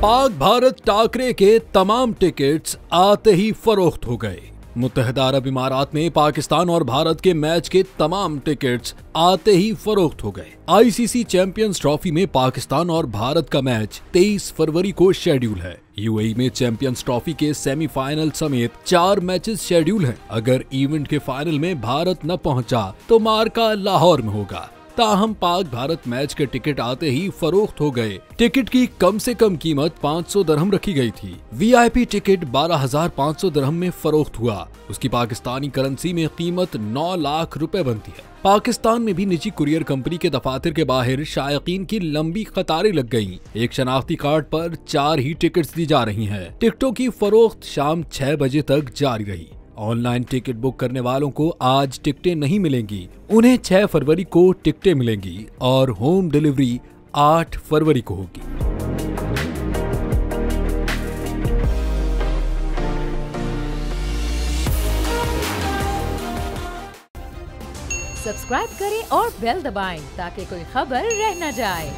पाक भारत टाकरे के तमाम टिकट्स आते ही फरोख्त हो गए। मुत्तहिदा अरब इमारात में पाकिस्तान और भारत के मैच के तमाम टिकट्स आते ही फरोख्त हो गए। आईसीसी चैंपियंस ट्रॉफी में पाकिस्तान और भारत का मैच 23 फरवरी को शेड्यूल है। यूएई में चैंपियंस ट्रॉफी के सेमीफाइनल समेत 4 मैचेस शेड्यूल हैं। अगर इवेंट के फाइनल में भारत न पहुंचा तो मार्का लाहौर में होगा। ताहम पाक भारत मैच के टिकट आते ही फरोख्त हो गए। टिकट की कम से कम कीमत 500 दिरहम रखी गई थी। वीआईपी टिकट 12,500 दिरहम में फरोख्त हुआ। उसकी पाकिस्तानी करेंसी में कीमत 9 लाख रुपए बनती है। पाकिस्तान में भी निजी कुरियर कंपनी के दफातर के बाहर शायकीन की लंबी कतारें लग गईं। एक शनाख्ती कार्ड पर 4 ही टिकट्स दी जा रही हैं। टिकटों की फरोख्त शाम 6 बजे तक जारी रही। ऑनलाइन टिकट बुक करने वालों को आज टिकटें नहीं मिलेंगी। उन्हें 6 फरवरी को टिकटें मिलेंगी और होम डिलीवरी 8 फरवरी को होगी। सब्सक्राइब करें और बेल दबाएं ताकि कोई खबर रह न जाए।